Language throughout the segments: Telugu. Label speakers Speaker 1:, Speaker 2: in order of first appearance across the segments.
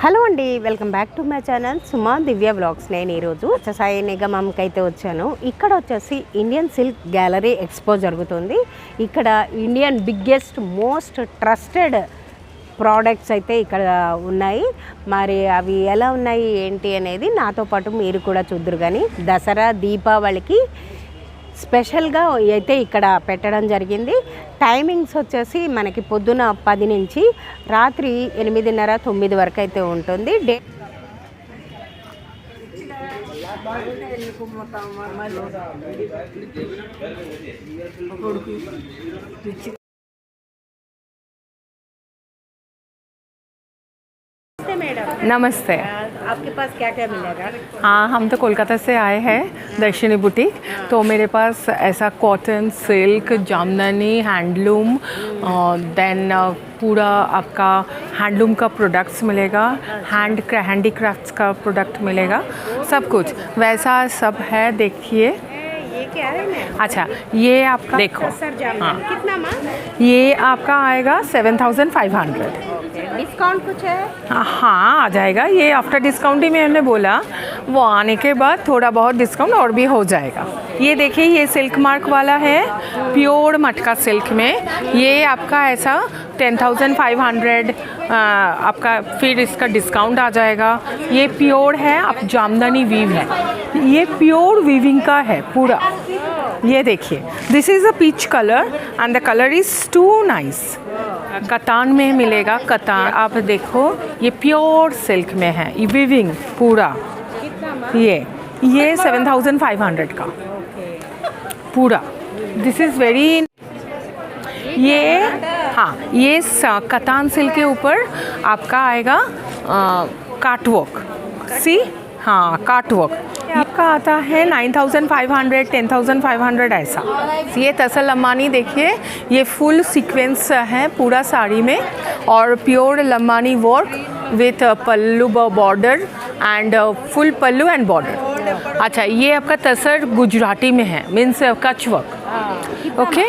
Speaker 1: హలో అండి, welcome back to my channel Suma Divya vlogs. నేను ఈరోజు సాయి నిగమంకి అయితే వచ్చాను. ఇక్కడ వచ్చేసి ఇండియన్ సిల్క్ గ్యాలరీ ఎక్స్పో జరుగుతుంది. ఇక్కడ Indian biggest most trusted products అయితే ఇక్కడ ఉన్నాయి. మరి అవి ఎలా ఉన్నాయి ఏంటి అనేది నాతో పాటు మీరు కూడా చూద్దరు. కానీ దసరా దీపావళికి స్పెషల్గా అయితే ఇక్కడ పెట్టడం జరిగింది. టైమింగ్స్ వచ్చేసి మనకి పొద్దున 10 నుంచి రాత్రి 8:30, 9 వరకు అయితే ఉంటుంది.
Speaker 2: नमस्ते।
Speaker 1: आपके पास क्या क्या मिलेगा?
Speaker 2: हाँ, हम तो कोलकाता से आए हैं, दर्शनी बुटीक। तो मेरे पास ऐसा cotton, silk, jamdani, handloom, then पूरा आपका हैंडलूम का प्रोडक्ट्स मिलेगा, हैंडीक्राफ्ट्स का प्रोडक्ट मिलेगा, सब कुछ वैसा सब है। देखिए
Speaker 1: ये क्या है ना?
Speaker 2: अच्छा, ये आपका देखो,
Speaker 1: हाँ, कितना माँ?
Speaker 2: ये आपका आएगा 7,500।
Speaker 1: डिस्काउंट कुछ है?
Speaker 2: हाँ, आ जाएगा। ये आफ्टर डिस्काउंट ही मैंने बोला, वो आने के बाद थोड़ा बहुत डिस्काउंट और भी हो जाएगा। ये देखिए, ये सिल्क मार्क वाला है, प्योर मटका सिल्क में। ये आपका ऐसा 10,500 आपका, फिर इसका डिस्काउंट आ जाएगा। ये प्योर है, आप जामदानी वीव है, ये प्योर वीविंग का है पूरा। ये देखिए, this is a peach colour and the colour is too nice. कतान में मिलेगा, कतान आप देखो, ये प्योर सिल्क में है, ये वीविंग पूरा। ये 7,500 का पूरा। दिस इज़ वेरी, ये हाँ, ये कतान सिल्क के ऊपर आपका आएगा काटवर्क। सी, हाँ, काटवर्क आपका आता है 9,500, 10,500 ऐसा। ये तसल लम्बानी देखिए, ये फुल सीक्वेंस है पूरा साड़ी में, और pure Lambani work with pallu border and full pallu and border. अच्छा, ये आपका तसर गुजराती में है, मीन्स कच्छ वर्क। ओके,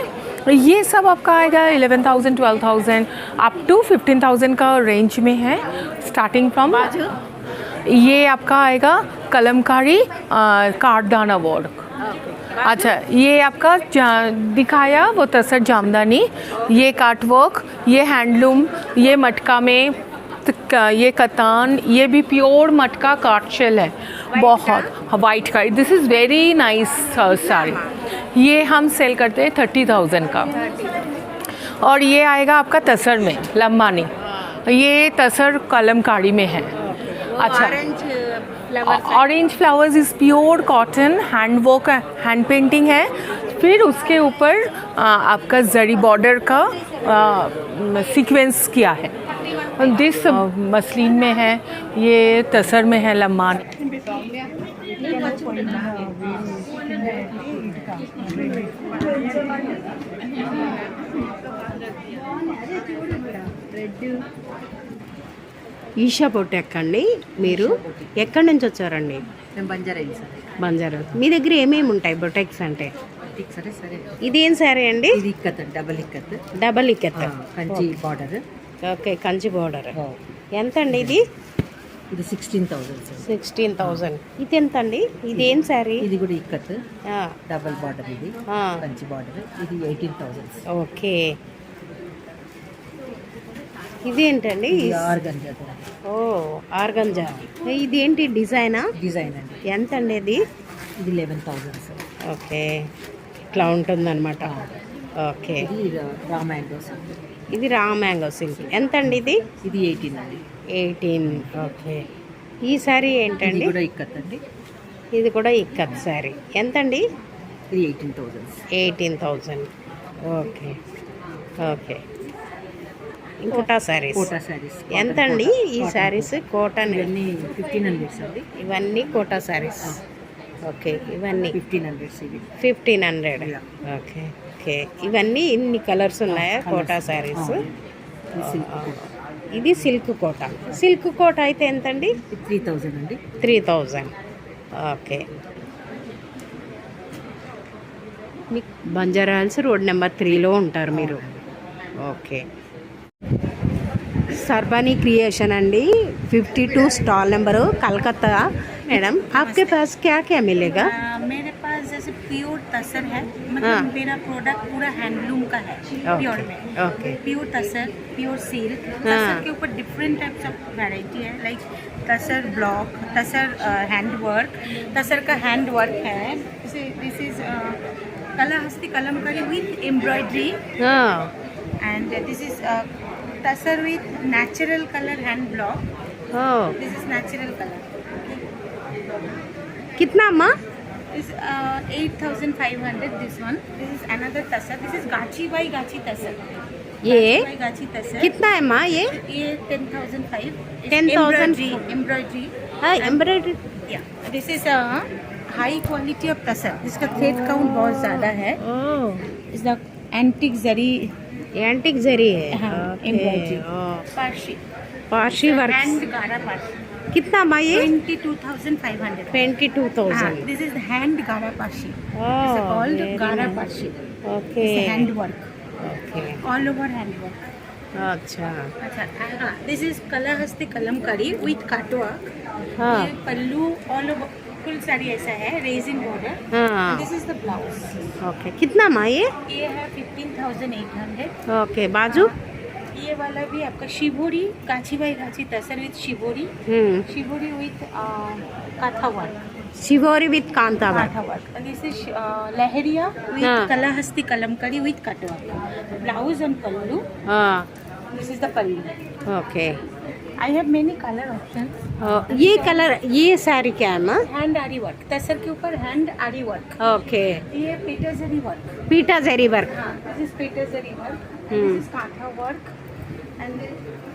Speaker 2: ये सब आपका आएगा 11,000, 12,000 अप टू 15,000 का रेंज में है, स्टार्टिंग फ्रॉम। ये आपका आएगा कलमकारी कारदाना वर्क। अच्छा, ये आपका दिखाया वो तसर जामदानी, ये काट वर्क, ये हैंडलूम, ये मटका में, ये कतान, ये भी प्योर मटका काट शेल है, बहुत वाइट का। This is very nice sari. ये हम सेल करते हैं 30,000 का। और ये आएगा आपका तसर में लम्बानी, ये तसर कलमकारी में है। अच्छा, orange flowers is pure cotton, hand work, hand painting है। फिर उसके ऊपर आपका जरी बॉर्डर का सीक्वेंस किया है। दिस मसलिन में है, ये तसर में है लम्बान।
Speaker 1: ఈషా బొటెక్ అండి. మీరు ఎక్కడి నుంచి వచ్చారండి? బంజారా. మీ దగ్గర ఏమేమి ఉంటాయి బొటెక్స్ అంటే? ఇదేం సారీ అండి? Double ikat
Speaker 3: Kanchi border.
Speaker 1: Okay, Kanchi border. ఎంత అండి ఇది?
Speaker 3: ఇది 16,000.
Speaker 1: 16,000. ఇది ఎంత అండి? ఇది ఏం సారీ?
Speaker 3: ఇది కూడా ఇక్కత్ డబల్ బార్డర్, ఇది కంచి బార్డర్. ఇది 18,000.
Speaker 1: ఓకే, ఇదేంటండి?
Speaker 3: ఆర్గంజా.
Speaker 1: ఓ, ఆర్గంజా. ఇది ఏంటి డిజైనా?
Speaker 3: డిజైన్ అండి.
Speaker 1: ఎంత అండి ఇది?
Speaker 3: ఇది 11,000 సార్.
Speaker 1: ఓకే, ఇట్లా ఉంటుందన్నమాట. ఓకే,
Speaker 3: ఇది రా మ్యాంగో సిల్క్.
Speaker 1: ఇది రా మ్యాంగో సిల్క్. ఎంత అండి ఇది?
Speaker 3: ఇది 18 అండి.
Speaker 1: 18. ఓకే, ఈ సారీ ఏంటండి?
Speaker 3: ఇది కూడా ఇక్కత్ అండి.
Speaker 1: ఇది కూడా ఇక్కత్ సారీ. ఎంత అండి?
Speaker 3: ఇది 18,000.
Speaker 1: 18,000. Okay okay. Kota saris.
Speaker 3: Kota saris
Speaker 1: ఎంత అండి ఈ శారీస్? కోటన్.
Speaker 3: ఇవన్నీ 1,500 అండి.
Speaker 1: ఇవన్నీ కోటా శారీస్. ఓకే, ఇవన్నీ
Speaker 3: 1,500. ఇవి
Speaker 1: 1,500. Okay okay. ఇవన్నీ ఇన్ని కలర్స్ ఉన్నాయా కోటా శారీస్? ఇది సిల్క్ కోట. సిల్క్ కోట అయితే ఎంతండి?
Speaker 3: 3,000 అండి.
Speaker 1: 3,000. ఓకే. మీకు బంజారా హిల్స్ రోడ్ నెంబర్ 3లో ఉంటారు మీరు. ఓకే, सरबानी क्रिएशन अंडी 52 स्टॉल नंबर कलकत्ता। मैडम आपके पास क्या क्या मिलेगा?
Speaker 4: मेरे पास जैसे प्योर तसर है, मतलब मेरा प्रोडक्ट पूरा हैंडलूम का है, प्योर में।
Speaker 1: Okay
Speaker 4: pure tussar, pure silk. Tussar के ऊपर डिफरेंट टाइप्स ऑफ वैरायटी है, like tussar block, tussar hand work, tussar का हैंड वर्क है। This is Kalahasti Kalamkari with embroidery, and this is tussar with natural colour hand block. This is natural colour.
Speaker 1: कितना अम्मा?
Speaker 4: Is 8,500 this one. This is another tasar. This is gachi by gachi tasar.
Speaker 1: ये
Speaker 4: Gachi by gachi tasar.
Speaker 1: कितना है अम्मा ये?
Speaker 4: ये 10,005.
Speaker 1: 10,000
Speaker 4: Embroidery.
Speaker 1: हाँ embroidery.
Speaker 4: Yeah. This is a high quality of tasar. इसका thread count बहुत ज़्यादा है. Is the antique zari.
Speaker 1: Antique zari है।
Speaker 4: हाँ, embroidery. Parshi.
Speaker 1: Parsi work.
Speaker 4: Hand gara parshi.
Speaker 1: कितना अम्मा ये?
Speaker 4: 22,500.
Speaker 1: 22,000।
Speaker 4: This is hand gara parshi. It's called gara parshi.
Speaker 1: Okay
Speaker 4: It's hand work.
Speaker 1: Okay
Speaker 4: All over hand work.
Speaker 1: अच्छा
Speaker 4: अच्छा हाँ, this is Kalahasti Kalamkari with काटवर्क।
Speaker 1: हाँ
Speaker 4: ये पल्लू ऑल ओवर फुल साड़ी ऐसा है, रेजिंग बॉर्डर।
Speaker 1: हाँ
Speaker 4: this is the blouse.
Speaker 1: Okay कितना अम्मा ये?
Speaker 4: ये है 15,800।
Speaker 1: ओके बाजू।
Speaker 4: ये वाला भी आपका शिवोरी, गाची बाई गाची tussar with shibori, shibori with kantha work.
Speaker 1: Shibori with kantha work.
Speaker 4: Kantha work. This is leheriya
Speaker 1: हाँ।
Speaker 4: With Kalahasti Kalamkari with cutwork. Blouse and pallu.
Speaker 1: हाँ
Speaker 4: this is the pallu.
Speaker 1: Okay
Speaker 4: I have many colour options.
Speaker 1: ये कलर ये साड़ी क्या है अम्मा?
Speaker 4: हैंड आरी वर्क, तसर के ऊपर हैंड आरी वर्क।
Speaker 1: ओके
Speaker 4: ये पीटर जरी वर्क।
Speaker 1: पीटा जरी वर्क।
Speaker 4: हाँ, दिस इज पीटर zari work, this is Kantha work, and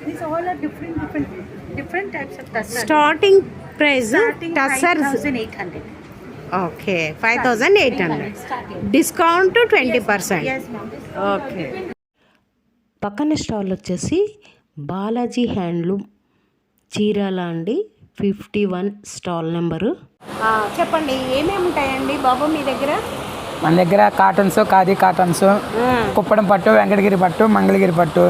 Speaker 4: this all are different types of tussar.
Speaker 1: Starting price
Speaker 4: Starting
Speaker 1: tussar
Speaker 4: 5,800.
Speaker 1: Okay 5,800
Speaker 4: Starting.
Speaker 1: Discount 20%.
Speaker 4: Yes, ma'am.
Speaker 1: Okay పక్కన స్టాల్ వచ్చేసి బాలాజీ హ్యాండ్లూమ్ చీరాల అండి 51 స్టాల్ నెంబరు. చెప్పండి ఏమేమి ఉంటాయండి బాబు మీ దగ్గర?
Speaker 5: మన దగ్గర కాటన్స్, ఖాదీ కాటన్స్, కుప్పడం పట్టు, వెంకటగిరి పట్టు, మంగళగిరి పట్టు,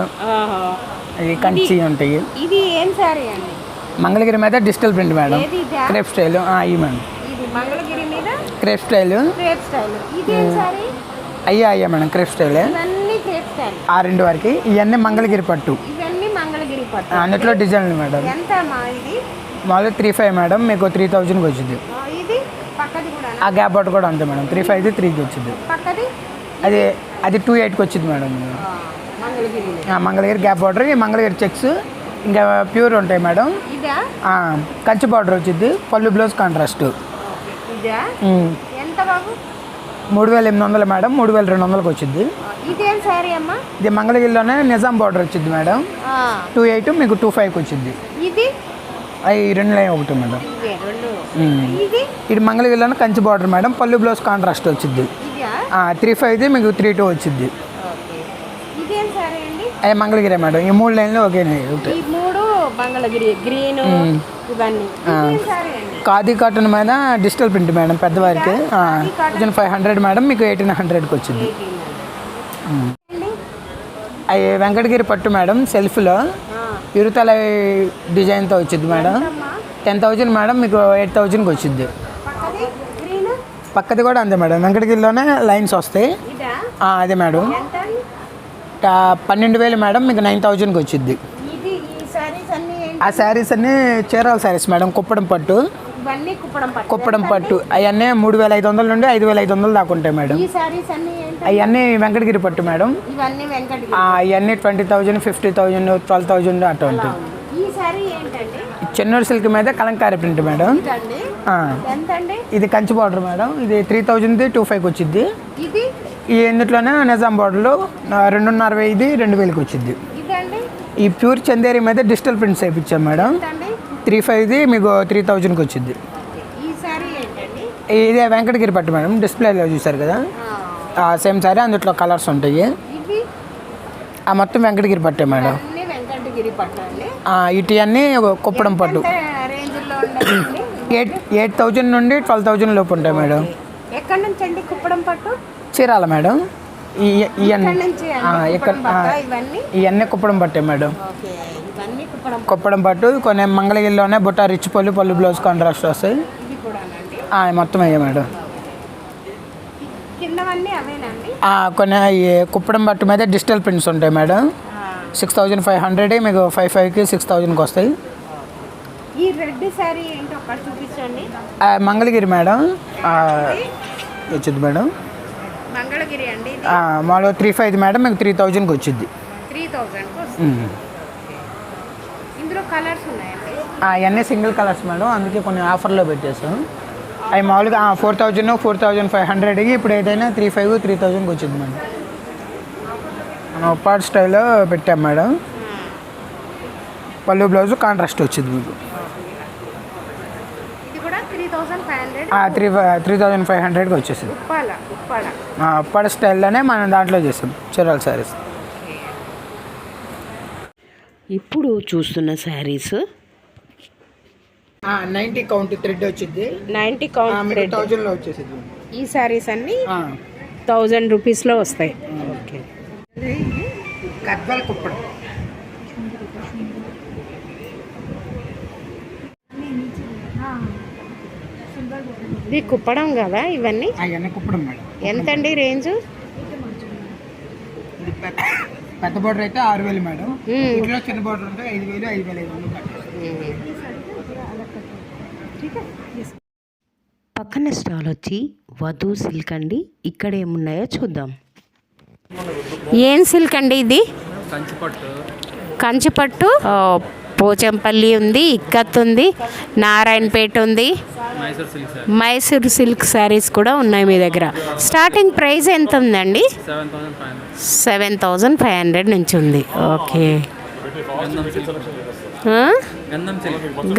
Speaker 5: ఇవి కంచి ఉంటాయి.
Speaker 1: ఇది ఏం సారీ అండి?
Speaker 5: మంగళగిరి మీద డిజిటల్ ప్రింట్ మేడం,
Speaker 1: ఏది ఇదా?
Speaker 5: Crepe style. ఇవి మేడం
Speaker 1: ఇది మంగళగిరి మీద
Speaker 5: క్రేప్ స్టైల్.
Speaker 1: Crepe style. ఇది ఏం సారీ?
Speaker 5: అయ్యా మేడం క్రేప్ స్టైల్.
Speaker 1: ఇవన్నీ క్రేప్ స్టైల్.
Speaker 5: ఆ రెండు వరకు ఇవన్నీ మంగళగిరి పట్టు.
Speaker 1: ఇవన్నీ మంగళగిరి పట్టు.
Speaker 5: అన్నిట్లో డిజైన్లు మేడం.
Speaker 1: ఎంత అమ్మా ఇది?
Speaker 5: మామూలుగా 3,500 మేడం, మీకు 3,000కి వచ్చింది.
Speaker 1: ఇది పక్కది కూడా
Speaker 5: ఆ గ్యాప్ పట్టు కూడా అంతే మేడం, 3,500 3కి వచ్చింది.
Speaker 1: పక్కది
Speaker 5: అది 2,800కి వచ్చింది madam.
Speaker 1: Mangalagiri.
Speaker 5: Mangalagiri gap border, ఈ మంగళగిరి చెక్స్ ఇంకా ప్యూర్ ఉంటాయి మేడం.
Speaker 1: ఇదా?
Speaker 5: కంచి బార్డర్ వచ్చింది, పళ్ళు బ్లౌజ్ కాంట్రాస్ట్.
Speaker 1: ఇదా? ఎంత బాబు?
Speaker 5: 3,800 మేడం, 3,200కి వచ్చింది.
Speaker 1: ఇదేం సారీ అమ్మా?
Speaker 5: ఇది మంగళగిరిలోనే నిజాం బార్డర్ వచ్చింది మేడం, 2,800 మీకు 2,500కి వచ్చింది.
Speaker 1: ఇది
Speaker 5: అవి 2,100 మేడం.
Speaker 1: ఇవే రెండు.
Speaker 5: ఇది మంగళగిరిలోనే కంచి బార్డర్ మేడం, పళ్ళు బ్లౌజ్ కాంట్రాస్ట్ వచ్చింది.
Speaker 1: ఇదా?
Speaker 5: 3,500 మీకు 3,200 వచ్చింది.
Speaker 1: ఓకే. ఇదేం సారీ అండి?
Speaker 5: అవి మంగళగిరి మేడం, ఈ 3 లైన్లు ఒకే
Speaker 1: ఈ మూడు మంగళగిరి గ్రీన్ ఇవన్నీ. ఇదేం సారీ అండి?
Speaker 5: ఖాదీ కాటన్ మీద డిజిటల్ ప్రింట్ మేడం, పెద్దవారికి 1,500 మేడం, మీకు 1,800కి వచ్చింది. అవి వెంకటగిరి పట్టు మేడం, సెల్ఫ్లో ఇరుతల డిజైన్తో వచ్చింది మేడం, 10,000 మేడం, మీకు 8,000కి వచ్చింది.
Speaker 1: పక్కది గ్రీన్.
Speaker 5: పక్కది కూడా అంతే మేడం, వెంకటగిరిలోనే లైన్స్ వస్తాయి.
Speaker 1: ఇదా?
Speaker 5: అదే మేడం,
Speaker 1: ఎంత?
Speaker 5: 12,000 మేడం, మీకు 9,000కి వచ్చింది.
Speaker 1: ఇది ఈ సారీస్ అన్నీ ఏంటి?
Speaker 5: ఆ శారీస్ అన్నీ చీరాల శారీస్ మేడం, కుప్పడం పట్టు.
Speaker 1: ఇవన్నీ కుప్పడం పట్టు.
Speaker 5: కుప్పడం పట్టు అవన్నీ 3,500 నుండి 5,500 దాకా ఉంటాయి మేడం.
Speaker 1: ఈ సారీస్ అన్నీ ఏంటి?
Speaker 5: అవన్నీ వెంకటగిరి పట్టు మేడం,
Speaker 1: ఇవన్నీ వెంకటగిరి.
Speaker 5: అవన్నీ 20,000, 50,000, 12,000 అట్లా ఉంటాయి.
Speaker 1: ఈ సారీ ఏంటండి?
Speaker 5: చెన్నూరు సిల్క్ మీద కలంకారీ ప్రింట్ మేడం.
Speaker 1: ఇదండి ఎంత అండి?
Speaker 5: ఇది కంచి బార్డర్ మేడం, ఇది 3,000 2,500కి వచ్చింది.
Speaker 1: ఇది
Speaker 5: ఈ ఎందులోనే నిజాం బార్డర్లో 2,500 2,000కి వచ్చింది.
Speaker 1: ఇదండి
Speaker 5: ఈ ప్యూర్ చందేరి మీద డిజిటల్ ప్రింట్స్ వేయించాం మేడం,
Speaker 1: అండి.
Speaker 5: 3,500 మీకు 3,000కి వచ్చింది.
Speaker 1: ఈ సారీ ఏంటండి?
Speaker 5: ఇదే వెంకటగిరి పట్టు మేడం, డిస్ప్లేలో చూసారు కదా సేమ్ సారీ, అందులో కలర్స్ ఉంటాయి.
Speaker 1: ఇవి
Speaker 5: మొత్తం వెంకటగిరి పట్టే మేడం.
Speaker 1: అన్నీ వెంకటగిరి పట్టు అండి.
Speaker 5: ఇటు అన్నీ కుప్పడం పట్టు.
Speaker 1: రేంజ్లో ఉండాలండి.
Speaker 5: 8,000 నుండి 12,000 లోపు ఉంటాయి మేడం.
Speaker 1: ఎక్కడి నుంచి అండి కుప్పడం పట్టు?
Speaker 5: చీరాల మేడం. ఇవన్నీ
Speaker 1: నుంచి
Speaker 5: ఇక్కడ
Speaker 1: ఇవన్నీ
Speaker 5: ఇవన్నీ కుప్పడం పట్టే మేడం.
Speaker 1: ఓకే, ఇవన్నీ కుప్పడం
Speaker 5: కుప్పడం పట్టు కొన్ని మంగళగిరిలోనే బుట్ట రిచ్ పళ్ళు బ్లౌజ్ కాంట్రాస్ట్ వస్తాయి.
Speaker 1: ఇవి కూడానండి.
Speaker 5: మొత్తం అయ్యే మేడం.
Speaker 1: కిందవన్నీ అవేనండి.
Speaker 5: కొన్ని ఈ కుప్పడం పట్టు మీద డిజిటల్ ప్రింట్స్ ఉంటాయి మేడం. 6500 మీకు 5500కి 6000కి వస్తాయి.
Speaker 1: ఈ రెడ్ శారీ ఏంటో ఒకటి చూపించండి.
Speaker 5: మంగళగిరి మేడం వచ్చింది మేడం.
Speaker 1: మంగళగిరి అండి.
Speaker 5: మాలో 35 మేడం, మీకు 3000కి వచ్చింది.
Speaker 1: 3000 ఇందులో కలర్స్ ఉన్నాయండి.
Speaker 5: అవన్నీ సింగిల్ కలర్స్ మేడం, అందుకే కొన్ని ఆఫర్లో పెట్టేస్తాం. అవి మామూలుగా 4000 4500కి ఇప్పుడు ఏదైనా 3500 3000కి వచ్చింది మేడం. మనం ఉప్పాడు స్టైల్లో పెట్టాం మేడం. పళ్ళు బ్లౌజ్ కాంట్రాస్ట్ వచ్చింది మీకు.
Speaker 1: ఇది కూడా 3500.
Speaker 5: 3500కి వచ్చేసింది. ఉప్పాడు స్టైల్లోనే మనం దాంట్లో చేస్తాం చీరల శారీస్.
Speaker 1: ఇప్పుడు చూస్తున్న శారీస్
Speaker 5: 90 కౌంట్ థ్రెడ్ వచ్చింది.
Speaker 1: 90 కౌంట్
Speaker 5: 1000లో వచ్చేసింది.
Speaker 1: ఈ శారీస్ అన్ని 1000 రూపీస్లో వస్తాయి. ఓకే,
Speaker 5: గద్వాల్ కుప్పడం.
Speaker 1: ఇది కుప్పడం కదా ఇవన్నీ.
Speaker 5: అవన్నీ కుప్పడం మేడం.
Speaker 1: ఎంతండి రేంజ్?
Speaker 5: ఇది పెద్ద బోర్డర్ అయితే 6000 మేడం. ఇంట్లో చిన్న బోర్డర్ ఉంటే 5000 5500.
Speaker 1: పక్కన స్టాల్ వచ్చి వధు సిల్క్ అండి. ఇక్కడ ఏమున్నాయో చూద్దాం. ఏం సిల్క్ అండి ఇది? కంచిపట్టు. పోచంపల్లి ఉంది, ఇక్కత్ ఉంది, నారాయణపేట ఉంది, మైసూర్ సిల్క్ శారీస్ కూడా ఉన్నాయి మీ దగ్గర. స్టార్టింగ్ ప్రైస్ ఎంత ఉందండి? 7500 నుంచి ఉంది. ఓకే,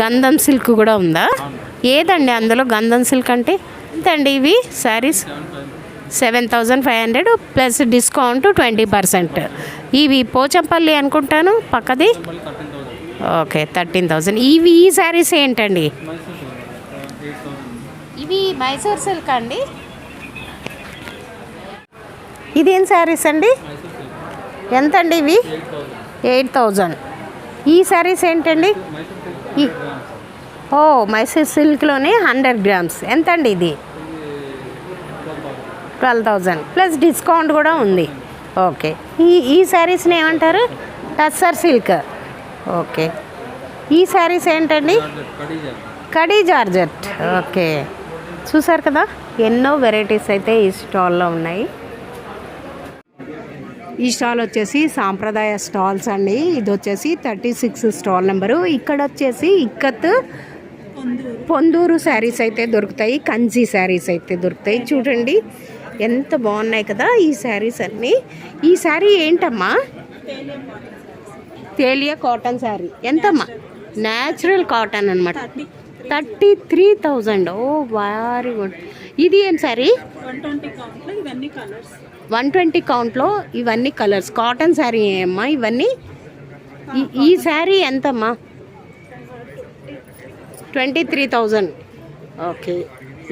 Speaker 1: గంధం సిల్క్ కూడా ఉందా? ఏదండి అందులో గంధం సిల్క్ అంటే ఎంతండి ఇవి శారీస్? 7500 plus discount 20%. ఇవి పోచంపల్లి అనుకుంటాను పక్కది. ఓకే, 13000. ఇవి ఈ శారీస్ ఏంటండి? ఇవి మైసూర్ సిల్క్ అండి. ఇదేం శారీస్ అండి? ఎంతండి ఇవి? 8000. ఈ శారీస్ ఏంటండి? మైసూర్ సిల్క్లోనే 100 గ్రామ్స్. ఎంతండి ఇది? 12000 ప్లస్ డిస్కౌంట్ కూడా ఉంది. ఓకే, ఈ శారీస్ని ఏమంటారు? టస్సర్ సిల్క్. ఓకే, ఈ శారీస్ ఏంటండి? కడీ జార్జెట్. ఓకే, చూసారు కదా ఎన్నో వెరైటీస్ అయితే ఈ స్టాల్లో ఉన్నాయి. ఈ స్టాల్ వచ్చేసి సాంప్రదాయ స్టాల్స్ అండి. ఇది వచ్చేసి 36 స్టాల్ నెంబరు. ఇక్కడ వచ్చేసి ఇక్కత్ పొందూరు శారీస్ అయితే దొరుకుతాయి, కంచి శారీస్ అయితే దొరుకుతాయి. చూడండి ఎంత బాగున్నాయి కదా ఈ శారీస్ అన్నీ. ఈ శారీ ఏంటమ్మా? తేలియా కాటన్ శారీ. ఎంతమ్మా? న్యాచురల్ కాటన్ అనమాట. 33,000. ఓ వెరీ గుడ్. ఇది ఏం శారీ? 120 కౌంట్లో ఇవన్నీ కలర్స్. కాటన్ శారీ ఏమ్మా ఇవన్నీ? ఈ శారీ ఎంతమ్మా? 23,000. ఓకే,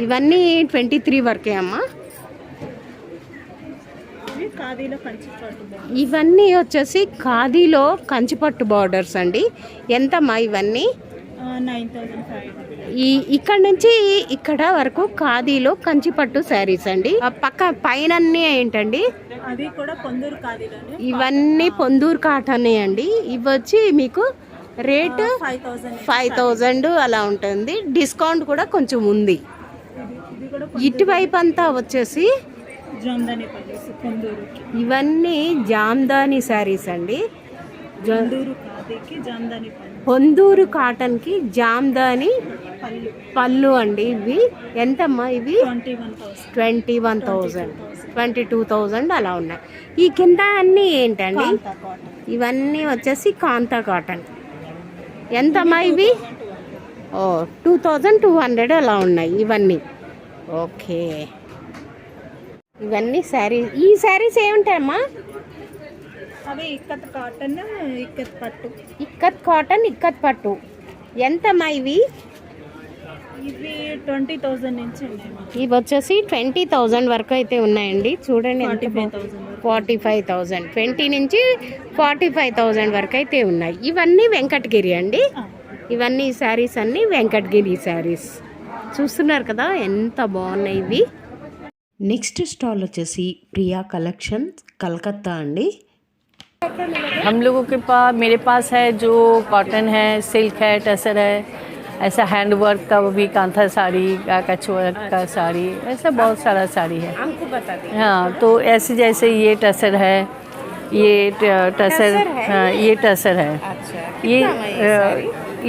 Speaker 1: ఇవన్నీ 23 వరకే అమ్మా. ఇవన్నీ వచ్చేసి ఖాదీలో కంచిపట్టు బార్డర్స్ అండి. ఎంతమ్మా ఇవన్నీ? 9,500. ఇక్కడ నుంచి ఇక్కడ వరకు ఖాదీలో కంచిపట్టు శారీస్ అండి. పక్క పైన ఏంటండి?
Speaker 4: అది కూడా పొందూరు ఖాదీలోనే.
Speaker 1: ఇవన్నీ పొందూరు కాటన్ అండి. ఇవి వచ్చి మీకు రేటు 5000 అలా ఉంటుంది. డిస్కౌంట్ కూడా కొంచెం ఉంది. ఇటువైపు అంతా వచ్చేసి ఇవన్నీ జామ్దాని శారీస్ అండి. పొందూరు కాటన్కి జామ్దాని పళ్ళు అండి. ఇవి ఎంతమ్మా? ఇవి 21,000 22,000 అలా ఉన్నాయి. ఈ కింద అన్నీ ఏంటండి? ఇవన్నీ వచ్చేసి కాంతా కాటన్. ఎంతమ్మా ఇవి? 2200 అలా ఉన్నాయి ఇవన్నీ. ఓకే, ఇవన్నీ శారీస్. ఈ శారీస్ ఏముంటాయమ్మా?
Speaker 4: అవి ఇక్కత్ కాటన్, ఇక్కత్ పట్టు.
Speaker 1: ఇక్కత్ కాటన్, ఇక్కత్ పట్టు. ఎంతమ్మా ఇవి?
Speaker 4: ఇవి 20,000 నుంచి ఉన్నాయి.
Speaker 1: ఇవి వచ్చేసి 20,000 వరకు అయితే ఉన్నాయండి. చూడండి 45,000 20 నుంచి 45,000 వరకు అయితే ఉన్నాయి. ఇవన్నీ వెంకటగిరి అండి. ఇవన్నీ శారీస్ అన్నీ వెంకటగిరి శారీస్. చూస్తున్నారు కదా ఎంత బాగున్నాయి ఇవి. నెక్స్ట్ స్టాల్ వచ్చేసి ప్రియా కలెక్షన్స్ కలకత్తా అండి.
Speaker 6: हम लोगों के पास मेरे पास है जो कॉटन है, सिल्क है, टसर है, ऐसा हैंड वर्क का वो भी कांथा साड़ी, कचवर्क का साड़ी, ऐसा बहुत सारा साड़ी है।
Speaker 1: हमको बता दें।
Speaker 6: हाँ, तो ऐसे जैसे ये टसर है, ये टसर, हाँ ये टसर है।
Speaker 1: अच्छा,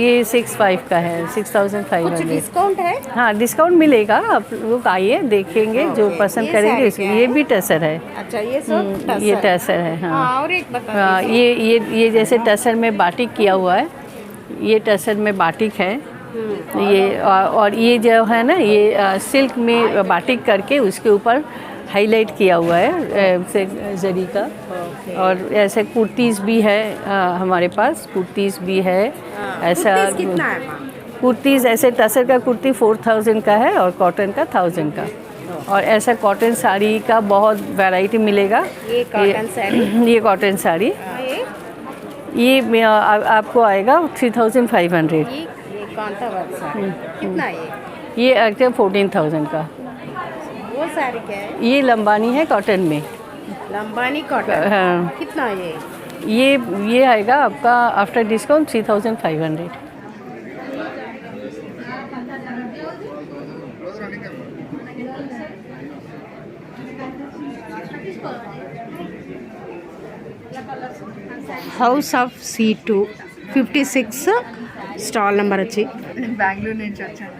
Speaker 6: ये 65 का है, 6,500।
Speaker 1: डिस्काउंट है?
Speaker 6: हाँ डिस्काउंट मिलेगा, आप लोग आइए देखेंगे, जो पसंद करेंगे उसको। ये भी टसर है।
Speaker 1: अच्छा ये सब
Speaker 6: ये टसर है। हाँ
Speaker 1: और एक बता
Speaker 6: हाँ, ये जैसे टसर में बाटिक किया हुआ है, ये टसर में बाटिक है। ये और ये जो है ना, ये सिल्क में बाटिक करके उसके ऊपर हाईलाइट किया हुआ है जरी का। और ऐसे कुर्तीज़ भी है हमारे पास, कुर्तीज़ भी है। ऐसा
Speaker 1: कितना है?
Speaker 6: कुर्तीज़ ऐसे टसर का कुर्ती 4,000 का है और कॉटन का 1,000 का। और ऐसा कॉटन साड़ी का बहुत वैरायटी मिलेगा।
Speaker 1: ये कॉटन साड़ी,
Speaker 6: ये कॉटन साड़ी ये आपको आएगा 3,500।
Speaker 1: ये कौन सा वर्क साड़ी? कितना है
Speaker 6: ये एक्चुअली 14,000 का।
Speaker 1: वो साड़ी क्या है?
Speaker 6: ये लंबानी है कॉटन में।
Speaker 1: लंबानी कॉटन।
Speaker 6: हाँ
Speaker 1: कितना है
Speaker 6: ये आएगा आपका after discount 3,500।
Speaker 1: House of C2 56 stall number వచ్చి.
Speaker 7: బెంగళూరు నుంచి వచ్చాను.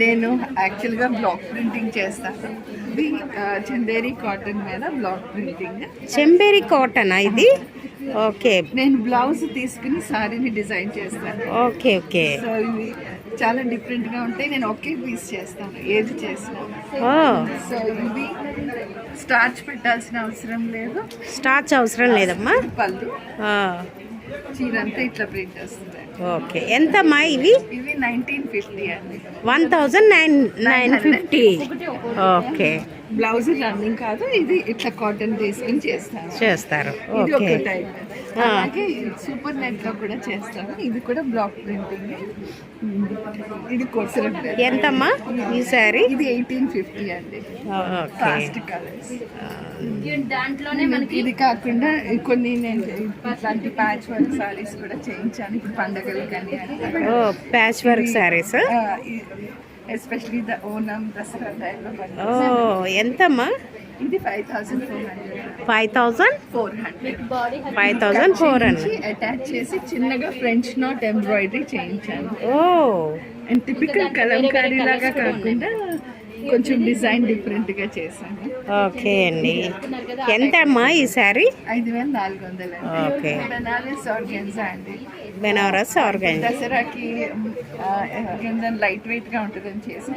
Speaker 7: నేను యాక్చువల్గా బ్లాక్ ప్రింటింగ్ చేస్తాను. ఇది చందేరి కాటన్ మీద బ్లాక్ ప్రింటింగ్.
Speaker 1: చెంబేరి కాటన్ ఇది. ఓకే
Speaker 7: నేను బ్లౌజ్ తీసుకుని సారీని డిజైన్ చేస్తాను.
Speaker 1: Okay okay.
Speaker 7: సో ఇవి చాలా డిఫరెంట్గా ఉంటాయి. నేను ఒకే పీస్ చేస్తాను ఏది చేసినా. సో ఇది స్టార్చ్ పెట్టాల్సిన అవసరం లేదు.
Speaker 1: స్టార్చ్ అవసరం లేదమ్మా.
Speaker 7: పళ్ళు
Speaker 1: ఆ,
Speaker 7: చీర అంతా ఇట్లా ప్రింట్ వస్తుంది.
Speaker 1: ఓకే ఎంతమ్మా ఇవి?
Speaker 7: ఇవి 1950 అండి.
Speaker 1: 1,950. ఓకే
Speaker 7: బ్లౌజ్ రన్నింగ్ కాదు, ఇది ఇట్లా కాటన్ తీసుకుని చేస్తాను.
Speaker 1: చేస్తారు.
Speaker 7: ఇది
Speaker 1: ఓకే
Speaker 7: ఒక టైప్. అలాగే సూపర్ నెట్ లో కూడా చేస్తాను. ఇది కూడా బ్లాక్ ప్రింటింగ్. ఇది కొసరం.
Speaker 1: ఎంతమ్మా ఈ శారీ?
Speaker 7: ఇది 1850 అండి.
Speaker 1: Okay
Speaker 7: fast colours. ఇది కాకుండా కొన్ని నేను ఇట్లాంటి ప్యాచ్ వర్క్ సారీస్ కూడా చేయించాను ఇప్పుడు పండగలు కానీ.
Speaker 1: ఓ patch work saris.
Speaker 7: Especially the Onam Dasara టైంలో.
Speaker 1: ఓ ఎంతమ్మా?
Speaker 7: ఇది 5,400.
Speaker 1: 5,400.
Speaker 7: అటాచ్ చేసి చిన్నగా ఫ్రెంచ్ నాట్ ఎంబ్రాయిడరీ చేయించాను.
Speaker 1: ఓ
Speaker 7: అండ్ టిపికల్ కలంకారీ లాగా కాకుండా కొంచెం డిజైన్ డిఫరెంట్ గా చేశాను.
Speaker 1: ఓకే అండి. ఎంత అమ్మా ఈ శారీ?
Speaker 7: 5,400.
Speaker 1: ఓకే.
Speaker 7: బెనారస్ ఆర్గాన్జా అండి.
Speaker 1: బెనారస్ ఆర్గాన్జా.
Speaker 7: దసరాకి లైట్ వెయిట్ గా ఉంటుందని చేసి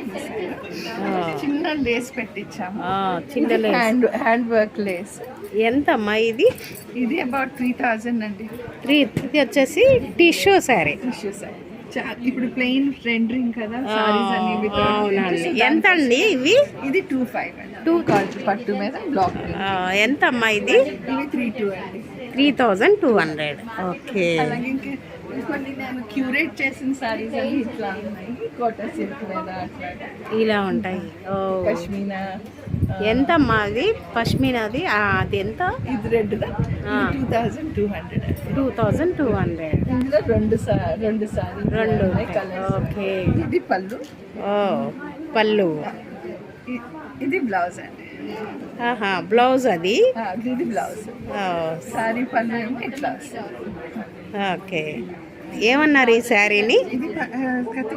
Speaker 7: చిన్న లేస్ పెట్టించాము.
Speaker 1: చిన్న లేస్.
Speaker 7: Hand work lace.
Speaker 1: ఎంతమ్మా ఇది?
Speaker 7: ఇది అబౌట్ 3,000 అండి.
Speaker 1: ఇది వచ్చేసి టిష్యూ శారీ.
Speaker 7: టిష్యూ సారీ ఇప్పుడు ప్లెయిన్ రెండరింగ్ కదా సారీస్ అన్ని.
Speaker 1: అవునండి. ఎంత అండి ఇవి?
Speaker 7: ఇది 2,500 అండి. 2 పట్టు మీద బ్లాక్.
Speaker 1: ఎంత అమ్మా ఇది?
Speaker 7: ఇవి 3,200 అండి.
Speaker 1: 3,200. ఓకే.
Speaker 7: అలాగే కొన్ని నేను క్యూరేట్ చేసిన సారీస్ అన్ని ఇట్లా ఉన్నాయి. కోటా సిల్క్ మీద అట్లా
Speaker 1: ఇలా ఉంటాయి.
Speaker 7: పష్మీనా.
Speaker 1: ఎంతమ్మా అది పష్మీనాది? అది ఎంత?
Speaker 7: ఇది రెడ్ 2,200 అండి.
Speaker 1: 2,200.
Speaker 7: ఇందులో రెండు సారీ కలర్స్.
Speaker 1: ఓకే.
Speaker 7: ఇది పళ్ళు.
Speaker 1: ఓ పళ్ళు.
Speaker 7: ఇది బ్లౌజ్ అండి.
Speaker 1: బ్లౌజ్ అది.
Speaker 7: ఇది బ్లౌజ్. సారీ పళ్ళు ఏమో ఇట్లా వస్తుంది.
Speaker 1: ఓకే. ఏమన్నారు ఈ శారీని?
Speaker 7: ఇది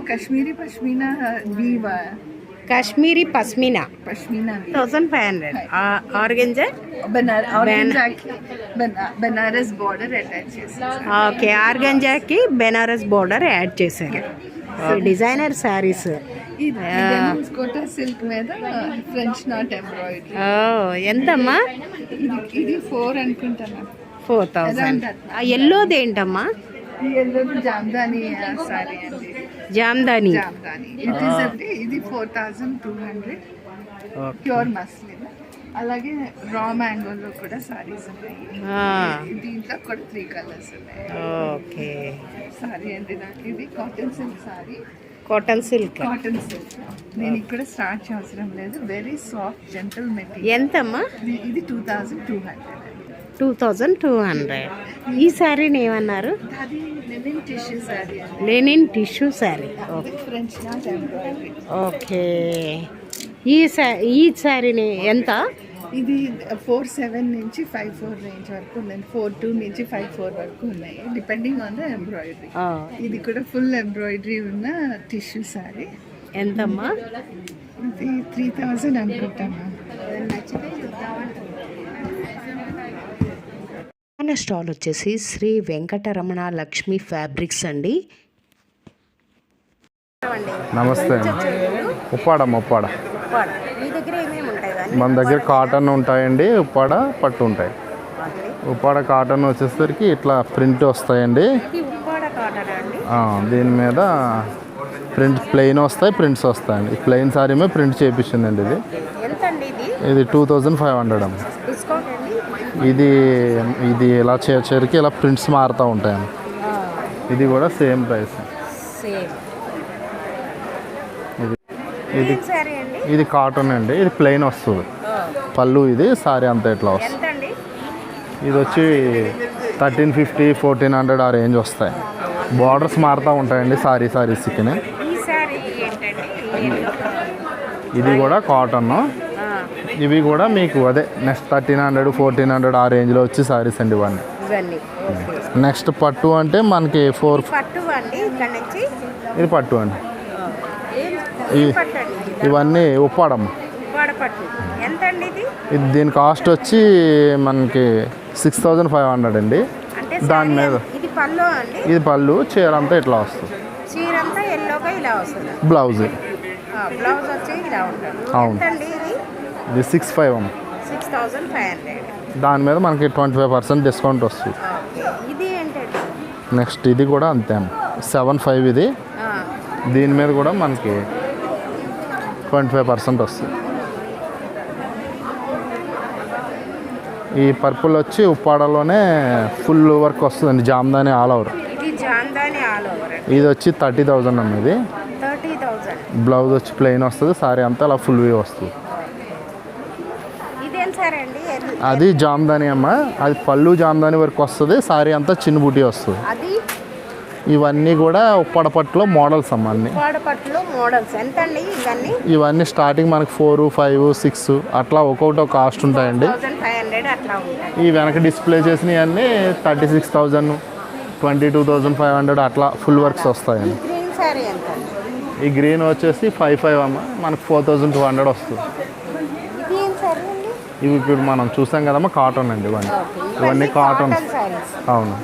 Speaker 7: కాశ్మీరీ పష్మీనా వీవా.
Speaker 1: Kashmiri pashmina.
Speaker 7: Pashmina
Speaker 1: 1,500. Organza.
Speaker 7: Banaras border attach చేశారు.
Speaker 1: ఓకే. ఆర్గెంజాకి బెనారస్ బోర్డర్ యాడ్ చేశారు. Designer saris.
Speaker 7: కోటా సిల్క్ మీద ఫ్రెంచ్ నాట్ ఎంబ్రాయిడరీ.
Speaker 1: ఎంతమ్మా?
Speaker 7: ఇది 4 అనుకుంటాను.
Speaker 1: 4,000. ఎల్లోది ఏంటమ్మా?
Speaker 7: ఈ ఎల్లో జామ్దాని సారీ అండి,
Speaker 1: జామ్దాని.
Speaker 7: జామ్దాని. ఇట్ ఈస్ అండి, ఇది 4200 ప్యూర్ మస్లిన్. అలాగే రా మ్యాంగోలో కూడా సారీస్ ఉన్నాయి. దీంట్లో కూడా 3 కలర్స్ ఉన్నాయి.
Speaker 1: ఓకే
Speaker 7: సారీ అండి, నాకు ఇది cotton silk sorry.
Speaker 1: Cotton silk.
Speaker 7: Cotton silk నేను ఇక్కడ స్టార్ట్ అవసరం లేదు, వెరీ సాఫ్ట్ జెంటల్ మెటీరియల్.
Speaker 1: ఎంతమ్మా?
Speaker 7: ఇది 2200.
Speaker 1: 2200. ఈ శారీని ఏమన్నారు?
Speaker 7: అది లెనిన్ టిష్యూ సారీ అండి.
Speaker 1: Linen tissue sari.
Speaker 7: అది ఫ్రెంచ్ నాట్ ఎంబ్రాయిడరీ.
Speaker 1: ఓకే. ఈ శారీని ఎంత?
Speaker 7: ఇది 47 నుంచి 54 రేంజ్ వరకు ఉన్నాయి. 42 నుంచి 54 వరకు ఉన్నాయి, డిపెండింగ్ ఆన్ ద ఎంబ్రాయిడరీ. ఇది కూడా ఫుల్ ఎంబ్రాయిడరీ ఉన్న టిష్యూ సారీ.
Speaker 1: ఎంతమ్మా?
Speaker 7: ఇది 3000 అనుకుంటామా.
Speaker 1: మన స్టాల్ వచ్చేసి శ్రీ వెంకటరమణ లక్ష్మి ఫ్యాబ్రిక్స్ అండి.
Speaker 8: నమస్తే. ఉప్పాడ
Speaker 1: మీ దగ్గర ఏమేమి ఉంటాయి?
Speaker 8: మన దగ్గర కాటన్ ఉంటాయండి, ఉప్పాడ పట్టు ఉంటాయి. ఉప్పాడ కాటన్ వచ్చేసరికి ఇట్లా ప్రింట్ వస్తాయండి.
Speaker 1: ఉప్పాడ కాటన్ అండి.
Speaker 8: దీని మీద ప్రింట్ ప్లెయిన్ వస్తాయి, ప్రింట్స్ వస్తాయండి. ప్లెయిన్ సారీ మీద ప్రింట్ చేయించిందండి. ఇది 2500 అమ్మ.
Speaker 1: డిస్కౌంట్ అండి?
Speaker 8: ఇది ఇలా చేరికి ఇలా ప్రింట్స్ మారుతూ ఉంటాయండి. ఇది కూడా సేమ్ ప్రైస్. ఇది కాటన్ అండి, ఇది ప్లెయిన్ వస్తుంది. పళ్ళు ఇది సారీ అంతా ఇట్లా వస్తుంది. ఇది వచ్చి 1350, 1400 ఆ రేంజ్ వస్తాయి. బార్డర్స్ మారుతూ ఉంటాయండి సారీస్కి. ఇది కూడా కాటన్. ఇవి కూడా మీకు అదే నెక్స్ట్ 1300, 1400 ఆ రేంజ్లో వచ్చి సారీస్ అండి ఇవన్నీ. నెక్స్ట్ పట్టు అంటే మనకి ఇది పట్టు అండి. ఇవన్నీ ఉప్పాడమ్మ. ఇది దీని కాస్ట్ వచ్చి మనకి 6500 అండి. దాని మీద ఇది పళ్ళు, చీర అంతా ఇట్లా వస్తుంది. బ్లౌజ్ అవును, ఇది 65 అమ్మ. దాని మీద మనకి 25% డిస్కౌంట్ వస్తుంది. నెక్స్ట్ ఇది కూడా అంతే అమ్మ, 75 ఇది. దీని మీద కూడా మనకి 25% వస్తుంది. ఈ పర్పుల్ వచ్చి ఉప్పాడలోనే ఫుల్ వర్క్ వస్తుందండి, జామ్దాని ఆల్ ఓవర్. ఇది వచ్చి 30,000 అన్నది. బ్లౌజ్ వచ్చి ప్లెయిన్ వస్తుంది, సారీ అంతా అలా ఫుల్ వీ వస్తుంది. అది జామ్దాని అమ్మ, అది పళ్ళు జామ్దాని వర్క్ వస్తుంది, సారీ అంతా చిన్న బూటీ వస్తుంది. ఇవన్నీ కూడా ఉప్పాడ పట్టులో మోడల్స్ అమ్మ. అన్ని ఇవన్నీ స్టార్టింగ్ మనకి 4, 5, 6 అట్లా ఒక్కొక్కటి ఒక కాస్ట్ ఉంటాయండి. ఈ వెనక డిస్ప్లే చేసినవి అన్నీ 36,000, 22,500 అట్లా ఫుల్ వర్క్స్ వస్తాయండి. ఈ గ్రీన్ వచ్చేసి 55 అమ్మ, మనకు 4200 వస్తుంది. ఇవి ఇప్పుడు మనం చూసాం కదమ్మా, కాటన్ అండి ఇవన్నీ కాటన్. అవును.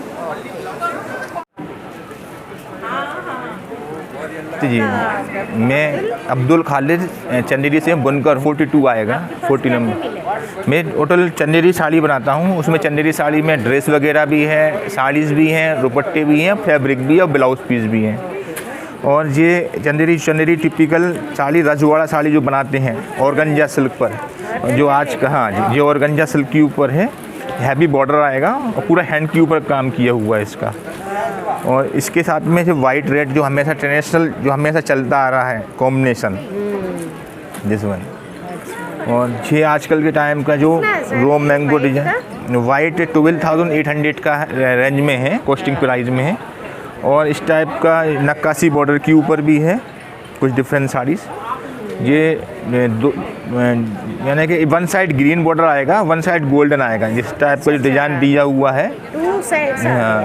Speaker 9: जी, मैं अब्दुल खालिद चंदेरी से बुनकर 42 आएगा, 40 नंबर। मैं टोटल चंदेरी साड़ी बनाता हूँ। उसमें चंदेरी साड़ी में ड्रेस वगैरह भी है, साड़ीज़ भी हैं, दुपट्टे भी हैं, फैब्रिक भी और ब्लाउज पीस भी हैं। और ये चंदेरी टिपिकल साड़ी रजवाड़ा साड़ी जो बनाते हैं ऑर्गेन्जा सिल्क पर, जो आज कहाँ ये ऑर्गेन्जा सिल्क के ऊपर है, हैवी बॉर्डर आएगा और पूरा हैंड के ऊपर काम किया हुआ है इसका। और इसके साथ में जो वाइट रेड जो हमेशा ट्रेडिशनल जो हमेशा चलता आ रहा है कॉम्बिनेशन दिस वन। और ये आजकल के टाइम का जो रोम मैंगो डिजाइन वाइट 12,800 का रेंज में है, कॉस्टिंग प्राइस में है। और इस टाइप का नक्काशी बॉर्डर के ऊपर भी है कुछ डिफरेंट साड़ीज़। ये यानी कि वन साइड ग्रीन बॉर्डर आएगा, वन साइड गोल्डन आएगा। जिस टाइप का जो डिज़ाइन दिया हुआ है, हाँ,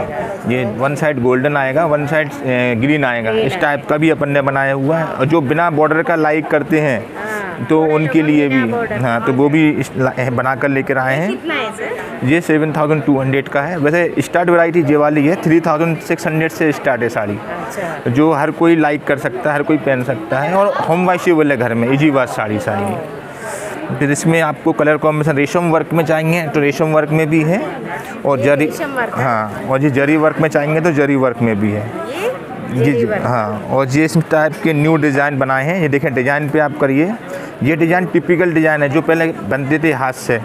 Speaker 9: ये वन साइड गोल्डन आएगा, वन साइड ग्रीन आएगा। इस टाइप का भी अपन ने बनाया हुआ है। और जो बिना बॉर्डर का लाइक करते हैं तो उनके लिए भी, हाँ, तो वो भी बना कर लेकर आए हैं। ये 7,200 का है। वैसे स्टार्ट वैरायटी ये वाली है, 3,600 से स्टार्ट है साड़ी, जो हर कोई लाइक कर सकता है, हर कोई पहन सकता है और होम वॉशेबल है घर में, इजी वाश साड़ी। फिर इसमें आपको कलर कॉम्बिनेशन रेशम वर्क में चाहिए तो रेशम वर्क में भी है, और जरी, हाँ, और ये जरी वर्क में चाहेंगे तो जरी वर्क में भी है ये, हाँ। और ये इस टाइप के न्यू डिज़ाइन बनाए हैं, ये देखें डिज़ाइन पे आप करिए। ये डिज़ाइन टिपिकल डिज़ाइन है जो पहले बनते थे हाथ से,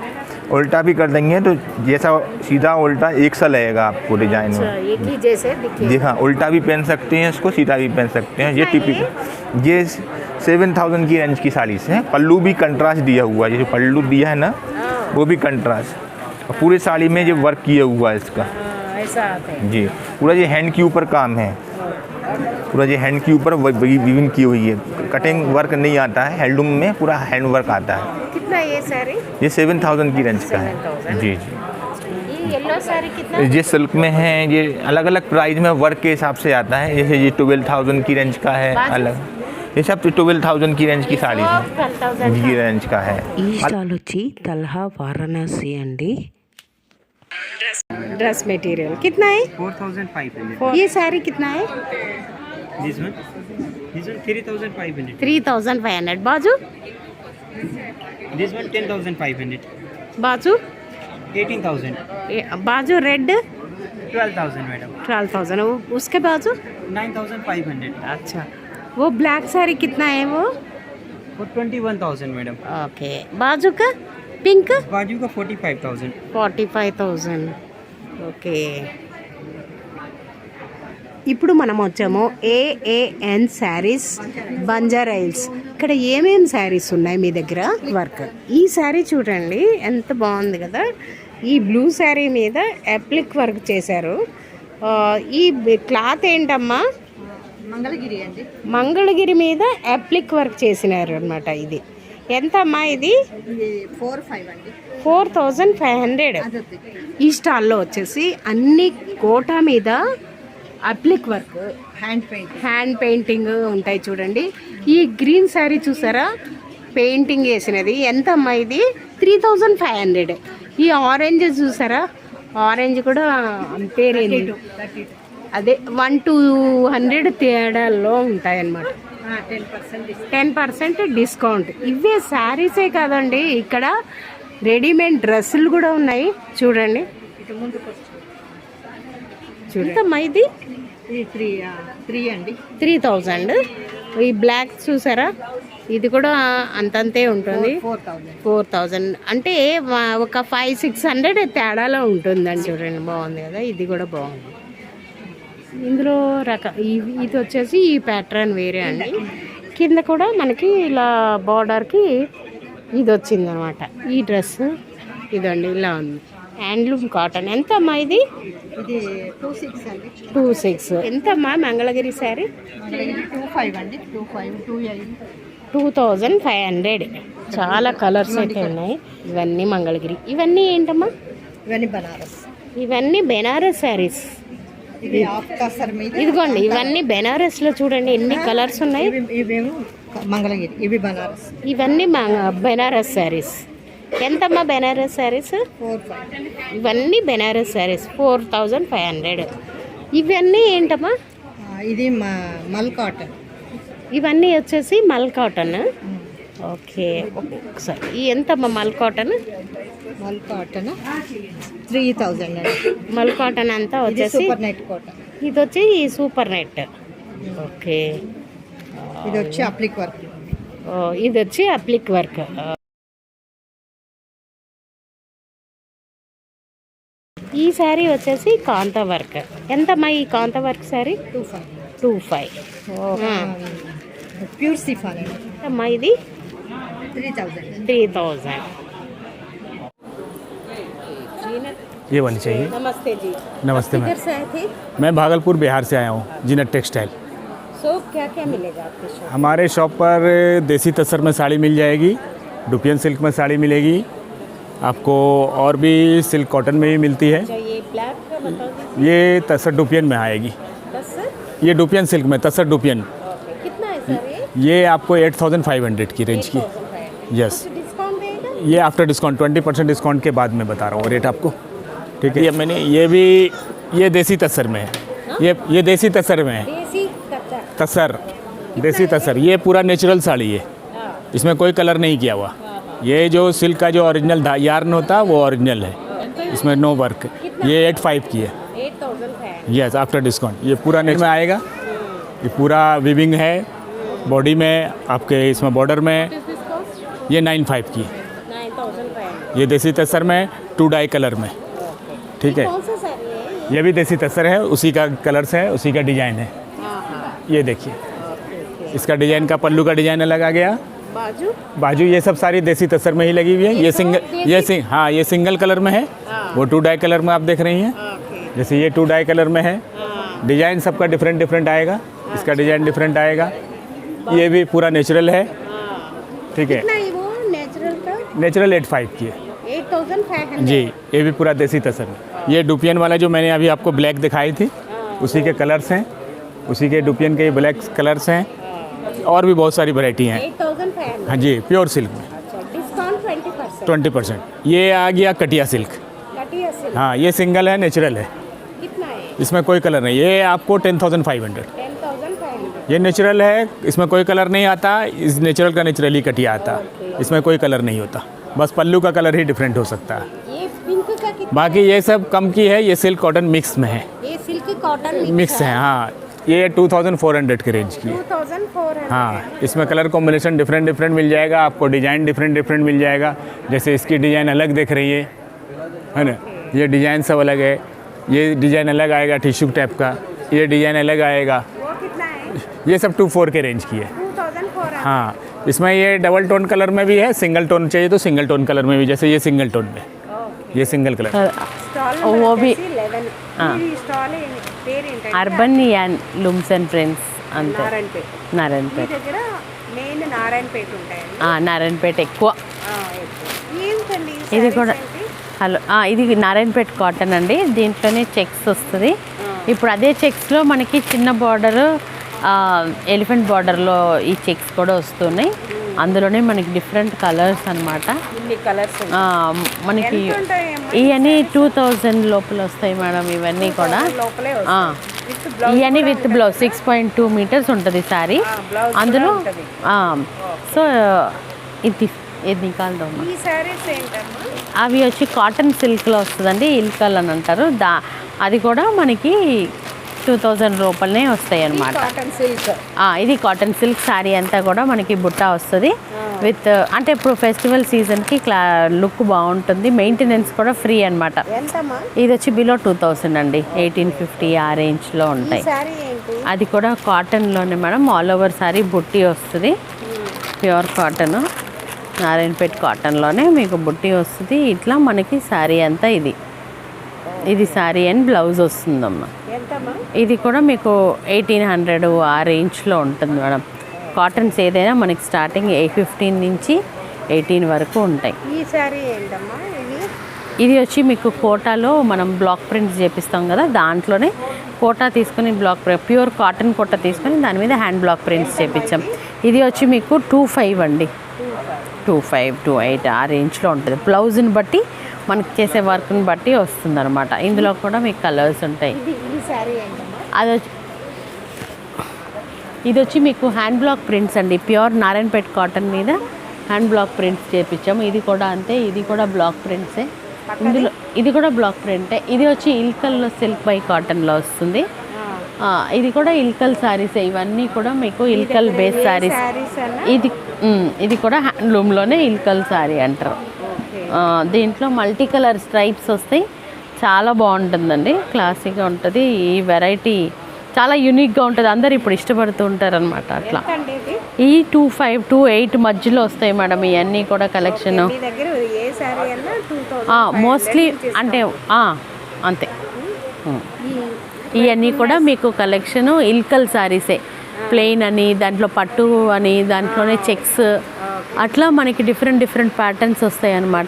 Speaker 9: उल्टा भी कर देंगे तो जैसा सीधा उल्टा एक सा लगेगा आपको डिज़ाइन में।
Speaker 1: एक ही जैसे दिखे।
Speaker 9: जी हाँ, उल्टा भी पहन सकते हैं इसको, सीधा भी पहन सकते हैं। ये टिपिकल, ये 7000 की रेंज की साड़ी से है। पल्लू भी कंट्रास्ट दिया हुआ है, ये जो पल्लू दिया है ना वो भी कंट्रास्ट, और पूरी साड़ी में ये वर्क किया हुआ है इसका।
Speaker 1: ऐसा आता है
Speaker 9: जी, पूरा ये हैंड के ऊपर काम है, पूरा ये हैंड के ऊपर वीविंग की हुई है। कटिंग वर्क नहीं आता है, हैंडलूम में पूरा हैंड वर्क आता है।
Speaker 1: कितना ये साड़ी?
Speaker 9: ये 7000 की रेंज का है। जी जी।
Speaker 1: ये येलो साड़ी कितना?
Speaker 9: ये सिल्क में है, ये अलग अलग प्राइस में वर्क के हिसाब से आता है। जैसे ये 12000 की रेंज का है अलग, ये सब 12000 की रेंज की साड़ी है, जी रेंज का है।
Speaker 1: ఈ స్టాల్ వచ్చి తల్హా వారణాసి అండి। ड्रेस मटेरियल कितना है?
Speaker 3: 4500।
Speaker 1: ये साड़ी कितना है?
Speaker 3: This one 3500।
Speaker 1: 3500। बाजू?
Speaker 3: This one 10500।
Speaker 1: बाजू?
Speaker 3: 18000।
Speaker 1: बाजू रेड
Speaker 3: 12000 मैडम।
Speaker 1: 12000। उसके बाजू?
Speaker 3: 9500।
Speaker 1: अच्छा, वो ब्लैक साड़ी कितना है वो?
Speaker 3: वो 21000 मैडम।
Speaker 1: ओके, बाजू का पिंक?
Speaker 3: बाजू का 45000।
Speaker 1: 45000। ఓకే, ఇప్పుడు మనం వచ్చాము ఏఏఎన్ శారీస్ బంజారా హిల్స్. ఇక్కడ ఏమేమి శారీస్ ఉన్నాయి మీ దగ్గర? వర్క్ ఈ శారీ చూడండి ఎంత బాగుంది కదా. ఈ బ్లూ శారీ మీద అప్లిక్ వర్క్ చేశారు. ఈ క్లాత్ ఏంటమ్మా?
Speaker 7: మంగళగిరి అండి.
Speaker 1: మంగళగిరి మీద అప్లిక్ వర్క్ చేసినారు అనమాట. ఇది ఎంత అమ్మా? ఇది
Speaker 7: 45 అండి.
Speaker 1: 4500. ఈ స్టాల్లో వచ్చేసి అన్ని కోటా మీద అప్లిక్ వర్క్, హ్యాండ్ పెయింటింగ్ ఉంటాయి చూడండి. ఈ గ్రీన్ శారీ చూసారా పెయింటింగ్ వేసినది, ఎంత అమ్మా ఇది? 3500. ఈ ఆరెంజ్ చూసారా, ఆరెంజ్ కూడా అంతే రేంజ్, అదే 1-200 తేడాల్లో ఉంటాయన్నమాట. 10% డిస్కౌంట్. ఇవే శారీసే కాదండి, ఇక్కడ రెడీమేడ్ డ్రెస్సులు కూడా ఉన్నాయి చూడండి. చూడమ్మా ఇది
Speaker 7: 3 అండి.
Speaker 1: 3000. ఈ బ్లాక్ చూసారా, ఇది కూడా అంతంతే ఉంటుంది. 4000 అంటే ఒక 500-600 తేడాలో ఉంటుందండి. చూడండి బాగుంది కదా, ఇది కూడా బాగుంది. ఇందులో ఇది వచ్చేసి ఈ ప్యాటర్న్ వేరే అండి. కింద కూడా మనకి ఇలా బార్డర్కి ఇది వచ్చిందనమాట. ఈ డ్రెస్ ఇదండి ఇలా ఉంది, హ్యాండ్లూమ్ కాటన్. ఎంత అమ్మా ఇది?
Speaker 7: ఇది 26 అండి.
Speaker 1: 26. ఎంతమ్మా మంగళగిరి శారీ?
Speaker 7: 25 అండి. 28.
Speaker 1: 2500. చాలా కలర్స్ అయితే ఉన్నాయి. ఇవన్నీ మంగళగిరి. ఇవన్నీ ఏంటమ్మా?
Speaker 7: ఇవన్నీ బనారస్.
Speaker 1: ఇవన్నీ బెనారస్ శారీస్.
Speaker 7: ఇది హాఫ్ కసర్ మీద.
Speaker 1: ఇదిగోండి ఇవన్నీ బెనారస్లో చూడండి ఎన్ని కలర్స్ ఉన్నాయి.
Speaker 7: ఇవేమో మంగళగిరి, ఇవి బనారస్.
Speaker 1: ఇవన్నీ బెనారస్ శారీస్. ఎంతమ్మా బెనారస్ శారీస్?
Speaker 7: 45.
Speaker 1: ఇవన్నీ బెనారస్ శారీస్ 4500. ఇవన్నీ ఏంటమ్మా?
Speaker 7: ఇది మల్ కాటన్.
Speaker 1: ఇవన్నీ వచ్చేసి మల్ కాటన్. ఓకే, ఒకసారి ఈ ఎంతమ్మా మల్ కాటన్?
Speaker 7: మల్ కాటన్ 3000 అండి.
Speaker 1: మల్ కాటన్ అంతా వచ్చేసి
Speaker 7: సూపర్ నెట్ కాటన్.
Speaker 1: ఇది వచ్చి సూపర్ నెట్. ఓకే,
Speaker 7: ఇది వచ్చి అప్లిక్ వర్క్.
Speaker 1: ఇది వచ్చి అప్లిక్ వర్క్. ఈ శారీ వచ్చేసి కాంతా వర్క్. ఎంతమ్మా ఈ కాంతా వర్క్ శారీ? 25.
Speaker 7: ప్యూర్ సిఫాన్ అండి.
Speaker 1: అమ్మా ఇది
Speaker 7: 3000.
Speaker 10: ये वाली चाहिए।
Speaker 1: नमस्ते जी।
Speaker 10: नमस्ते मैम।
Speaker 1: किधर से आए थे?
Speaker 10: मैं भागलपुर बिहार से आया हूँ, जीनत टेक्सटाइल।
Speaker 1: सो क्या क्या मिलेगा आपके शॉप?
Speaker 10: हमारे शॉप पर देसी तसर में साड़ी मिल जाएगी, डुपियन सिल्क में साड़ी मिलेगी आपको, और भी सिल्क कॉटन में भी मिलती है।
Speaker 1: अच्छा, ये ब्लैक का बता दीजिए।
Speaker 10: ये तसर डुपियन में आएगी।
Speaker 1: तसर?
Speaker 10: ये डुपियन सिल्क में तसर डुपियन,
Speaker 1: ओके, कितना है सर
Speaker 10: ये आपको 8500 की रेंज की। यस,
Speaker 1: डिस्काउंट देगा?
Speaker 10: ये आफ्टर डिस्काउंट 20% डिस्काउंट के बाद में बता रहा हूँ रेट आपको। ठीक है, ये मैंने ये भी ये देसी तसर में है। ये देसी तसर में है।
Speaker 1: देसी
Speaker 10: तसर, देसी तसर, ये पूरा नेचुरल साड़ी है, इसमें कोई कलर नहीं किया हुआ। ये जो सिल्क का जो ओरिजिनल यार्न होता है वो ओरिजिनल है, इसमें नो वर्क। ये 85 की है,
Speaker 1: 8000 है।
Speaker 10: Yes after discount. ये पूरा नेट में आएगा, ये पूरा विविंग है बॉडी में आपके, इसमें बॉर्डर में। ये 95 की है,
Speaker 1: 9000 है।
Speaker 10: ये देसी तसर में 2 डाई कलर में, ठीक है।
Speaker 1: कौन सा साड़ी है?
Speaker 10: ये भी देसी तसर है, उसी का कलर्स है, उसी का डिज़ाइन है। ये देखिए, इसका डिज़ाइन का पल्लू का डिज़ाइन अलग आ गया। बाजू ये सब सारी देसी तसर में ही लगी हुई है। ये सिंगल कलर में है, वो 2 डाई कलर में आप देख रही हैं। जैसे ये 2 डाई कलर में है, डिज़ाइन सबका डिफरेंट आएगा, इसका डिज़ाइन डिफरेंट आएगा। ये भी पूरा नेचुरल है, ठीक है।
Speaker 1: नहीं वो नेचुरल का
Speaker 10: नेचुरल 85 की है,
Speaker 1: 8500
Speaker 10: जी। ये भी पूरा देसी तसर है। ये डुपियन वाला जो मैंने अभी आपको ब्लैक दिखाई थी, उसी के कलर्स हैं, उसी के डुपियन के ब्लैक कलर्स हैं, और भी बहुत सारी वैरायटी हैं।
Speaker 1: 8500।
Speaker 10: हाँ जी, प्योर सिल्क में
Speaker 1: डिस्काउंट 20%।
Speaker 10: 20%। ये आ गया कटिया सिल्क।
Speaker 1: कटिया सिल्क
Speaker 10: हाँ, ये सिंगल है, नेचुरल है,
Speaker 1: कितना है?
Speaker 10: इसमें कोई कलर नहीं। ये आपको 10,500।
Speaker 1: 10500।
Speaker 10: ये नेचुरल है, इसमें कोई कलर नहीं आता। इस नेचुरल का नेचुरली कटिया आता, इसमें कोई कलर नहीं होता, बस पल्लू का कलर ही डिफरेंट हो सकता है।
Speaker 1: ये पिंक का कितना?
Speaker 10: बाकी ये सब कम की है, ये सिल्क कॉटन मिक्स में है,
Speaker 1: ये सिल्क कॉटन
Speaker 10: मिक्स है। हाँ, ये 2400 के रेंज की है।
Speaker 1: 2400।
Speaker 10: हाँ, इसमें कलर कॉम्बिनेशन डिफरेंट मिल जाएगा आपको, डिज़ाइन डिफरेंट मिल जाएगा। जैसे इसकी डिज़ाइन अलग दिख रही है ना, ये डिज़ाइन सब अलग है। ये डिज़ाइन अलग आएगा टिश्यू टाइप का, ये डिज़ाइन अलग आएगा।
Speaker 1: वो कितना है?
Speaker 10: ये सब 2400 के रेंज की है।
Speaker 1: 2400।
Speaker 10: हाँ, इसमें ये डबल टोन कलर में भी है, सिंगल टोन चाहिए तो सिंगल टोन कलर में भी, जैसे ये सिंगल टोन में, ये सिंगल कलर।
Speaker 6: वो भी
Speaker 1: 11। ఈ స్టాల్ పేరు ఏంటంటే
Speaker 6: urban an looms and prints అంతే.
Speaker 1: నారాయణపేట. మీ
Speaker 6: నారాయణపేట.
Speaker 1: దగ్గర మెయిన్ నారాయణపేట ఉంటాయండి.
Speaker 6: నారాయణపేట ఎక్కువ.
Speaker 1: ఏంటండి
Speaker 6: ఇది కూడా హలో, ఇది నారాయణపేట కాటన్ అండి. దీంట్లోనే చెక్స్ వస్తుంది. ఇప్పుడు అదే చెక్స్లో మనకి చిన్న బార్డర్, ఎలిఫెంట్ బార్డర్లో ఈ చెక్స్ కూడా వస్తున్నాయి. అందులోనే మనకి డిఫరెంట్ కలర్స్ అనమాట.
Speaker 1: ఇన్ని కలర్స్
Speaker 6: మనకి ఇవన్నీ 2000 లోపల వస్తాయి మేడం. ఇవన్నీ కూడా
Speaker 1: లోపలే
Speaker 6: ఇవన్నీ విత్ బ్లౌజ్ 6.2 మీటర్స్ ఉంటుంది సారీ అందులో. సో ఇది కాదు,
Speaker 1: ఈ సారీస్ ఏంటమ్మా?
Speaker 6: అవి వచ్చి కాటన్ సిల్క్లో వస్తుందండి, ఇల్కల్ అని అంటారు. అది కూడా మనకి 2000 రూపాయలనే వస్తాయి అన్నమాట. ఇది కాటన్ సిల్క్ శారీ అంతా కూడా మనకి బుట్ట వస్తుంది విత్, అంటే ఇప్పుడు ఫెస్టివల్ సీజన్కి లుక్ బాగుంటుంది, మెయింటెనెన్స్ కూడా ఫ్రీ అనమాట. ఇది వచ్చి బిలో 2000 అండి, 1850 ఆ రేంజ్లో ఉంటాయి. అది కూడా కాటన్లోనే మేడం, ఆల్ ఓవర్ శారీ బుట్టి వస్తుంది, ప్యూర్ కాటన్, నారాయణపేట కాటన్లోనే మీకు బుట్టి వస్తుంది. ఇట్లా మనకి శారీ అంతా ఇది శారీ అండ్ బ్లౌజ్ వస్తుందమ్మా. ఇది కూడా మీకు 1800 ఆ రేంజ్లో ఉంటుంది మేడం. కాటన్స్ ఏదైనా మనకి స్టార్టింగ్ 15 నుంచి 18 వరకు ఉంటాయి.
Speaker 1: ఈ సారీ ఏంటమ్మా?
Speaker 6: ఇది వచ్చి మీకు కోటాలో మనం బ్లాక్ ప్రింట్స్ చేపిస్తాం కదా, దాంట్లోనే కోటా తీసుకొని ప్యూర్ కాటన్ కోటా తీసుకొని దాని మీద హ్యాండ్ బ్లాక్ ప్రింట్స్ చేపించాం. ఇది వచ్చి మీకు 25 అండి, 25, 28 ఆ రేంజ్లో ఉంటుంది. బ్లౌజ్ని బట్టి మనకి చేసే వర్క్ని బట్టి వస్తుంది అనమాట. ఇందులో కూడా మీకు కలర్స్ ఉంటాయి. ఇది వచ్చి మీకు హ్యాండ్ బ్లాక్ ప్రింట్స్ అండి, ప్యూర్ నారాయణపేట కాటన్ మీద హ్యాండ్ బ్లాక్ ప్రింట్స్ చేపించాము. ఇది కూడా అంతే, ఇది కూడా బ్లాక్ ప్రింట్సే. ఇందులో ఇది కూడా బ్లాక్ ప్రింటే. ఇది వచ్చి ఇల్కల్లో సిల్క్ బై కాటన్లో వస్తుంది. ఇది కూడా ఇల్కల్ శారీసే, ఇవన్నీ కూడా మీకు ఇల్కల్ బేస్ శారీస్. ఇది కూడా హ్యాండ్లూమ్లోనే ఇల్కల్ శారీ అంటారు. దీంట్లో మల్టీ కలర్ స్ట్రైప్స్ వస్తాయి, చాలా బాగుంటుందండి, క్లాసీగా ఉంటుంది. ఈ వెరైటీ చాలా యూనిక్గా ఉంటుంది, అందరు ఇప్పుడు ఇష్టపడుతూ ఉంటారు అనమాట. అట్లా ఈ 25, 28 మధ్యలో వస్తాయి మేడం ఇవన్నీ కూడా కలెక్షన్. మోస్ట్లీ అంటే అంతే. ఇవన్నీ కూడా మీకు కలెక్షన్ ఇల్కల్ శారీసే, ప్లెయిన్ అని, దాంట్లో పట్టు అని, దాంట్లోనే చెక్స్, అట్లా మనకి డిఫరెంట్ ప్యాటర్న్స్ వస్తాయి అన్నమాట.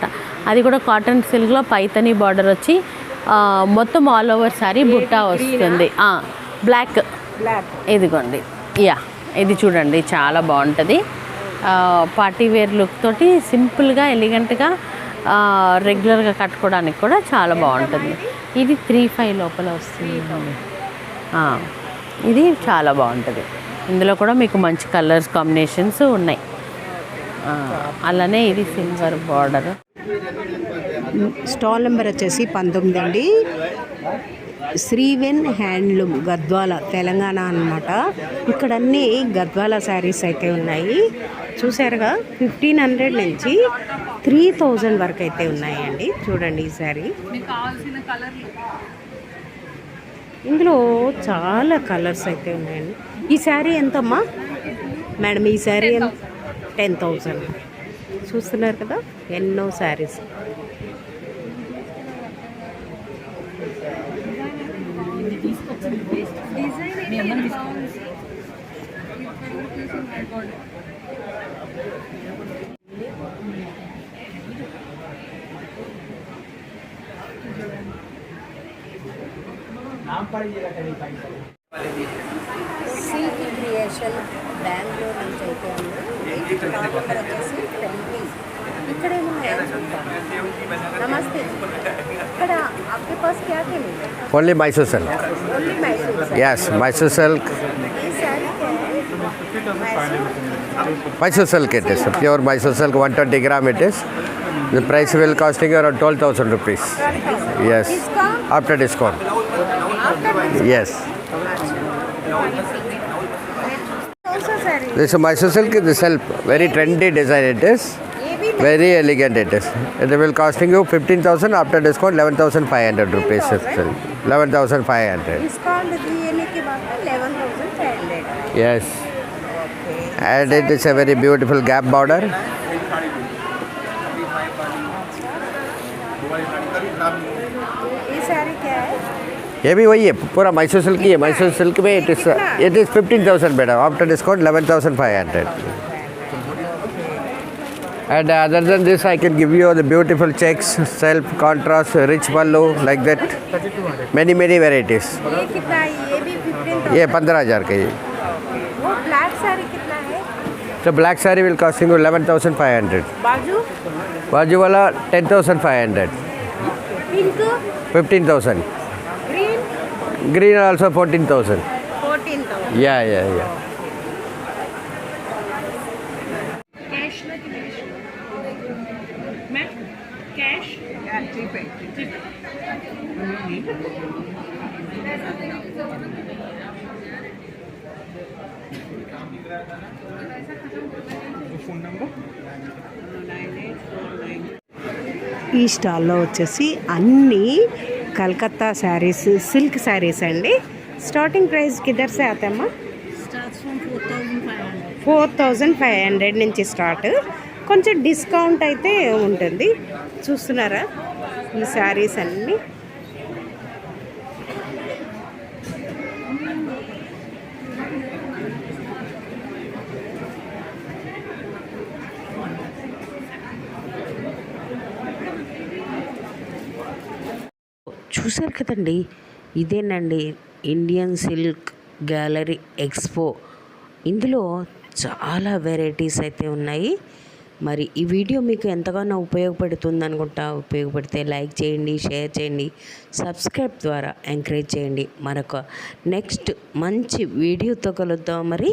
Speaker 6: అది కూడా కాటన్ సిల్క్లో పైతనీ బార్డర్ వచ్చి మొత్తం ఆల్ ఓవర్ శారీ బుట్టా వస్తుంది. బ్లాక్ ఇదిగోండి, ఇది చూడండి చాలా బాగుంటుంది. పార్టీ వేర్ లుక్ తోటి సింపుల్గా ఎలిగెంట్గా రెగ్యులర్గా కట్టుకోవడానికి కూడా చాలా బాగుంటుంది. ఇది 35 లోపల వస్తుంది. ఇది చాలా బాగుంటుంది. ఇందులో కూడా మీకు మంచి కలర్స్ కాంబినేషన్స్ ఉన్నాయి. అలానే ఇది సిల్వర్ బార్డర్.
Speaker 1: స్టాల్ నెంబర్ వచ్చేసి 19 అండి. శ్రీవెన్ హ్యాండ్లూమ్ గద్వాల తెలంగాణ అన్నమాట. ఇక్కడ అన్ని గద్వాల శారీస్ అయితే ఉన్నాయి. చూసారుగా 1500 నుంచి 3000 వరకు అయితే ఉన్నాయండి. చూడండి ఈ శారీ. ఇందులో చాలా కలర్స్ అయితే ఉన్నాయండి. ఈ శారీ ఎంతమ్మా మేడం? ఈ శారీ 10,000. చూస్తున్నారు కదా ఎన్నో శారీస్. సిల్క్ క్రియేషన్ బెంగళూరు నుంచి అయితే ఉంది. వచ్చేసి 20. ఇక్కడ ఏమున్నాయో చూద్దాం. నమస్తే. ఇక్కడ आपके पास क्या क्या मिलेगा?
Speaker 11: Only Mysore silk.
Speaker 1: Only Mysore silk.
Speaker 11: Yes, Mysore silk.
Speaker 1: ये सारी क्या है?
Speaker 11: Mysore silk it is. Pure Mysore silk, 120 gram it is. The price will costing around 12,000 rupees.
Speaker 1: 12,000.
Speaker 11: Yes.
Speaker 1: Discount?
Speaker 11: After discount.
Speaker 1: After discount?
Speaker 11: Yes.
Speaker 1: Also saree.
Speaker 11: This Mysore silk is the silk. Very trendy design it is.
Speaker 1: ये भी
Speaker 11: Very elegant it is. It will costing you 15,000. After discount 11,500 rupees. 11,500.
Speaker 1: Discount देने के बाद 11,500.
Speaker 11: Yes. And it is a very beautiful gap border.
Speaker 1: ये सारी क्या है?
Speaker 11: ये भी वही है, पूरा मैसूर सिल्क ही है. मैसूर सिल्क में इट इज 15,000 बेटा. After discount 11,500. And other than this, I can give you the beautiful checks, self contrast, rich pallu, like that. Many varieties.
Speaker 1: ये कितना है? ये भी 15,000.
Speaker 11: ये 15,000 का ये.
Speaker 1: वो ब्लैक साड़ी कितना है?
Speaker 11: So black saree will costing you 11,500.
Speaker 1: बाजू
Speaker 11: बाजू वाला 10,500.
Speaker 1: Pink
Speaker 11: 15,000.
Speaker 1: Green
Speaker 11: Green also 14,000.
Speaker 1: 14,000.
Speaker 11: Yeah.
Speaker 4: Cash
Speaker 1: ఈ స్టాల్లో వచ్చేసి అన్ని కలకత్తా శారీస్, సిల్క్ శారీస్ అండి. స్టార్టింగ్ ప్రైస్ కిదర్ సే ఆతమ్మా? 4,500 నుంచి స్టార్ట్. కొంచెం డిస్కౌంట్ అయితే ఉంటుంది. చూస్తున్నారా ఈ శారీస్ అన్నీ? చూసారు కదండి, ఇదేనండి ఇండియన్ సిల్క్ గ్యాలరీ ఎక్స్పో. ఇందులో చాలా వెరైటీస్ అయితే ఉన్నాయి. మరి ఈ వీడియో మీకు ఎంతగానో ఉపయోగపడుతుంది అనుకుంటా. ఉపయోగపడితే లైక్ చేయండి, షేర్ చేయండి, సబ్స్క్రైబ్ ద్వారా ఎంకరేజ్ చేయండి. మరొక నెక్స్ట్ మంచి వీడియోతో కలుద్దాం మరి.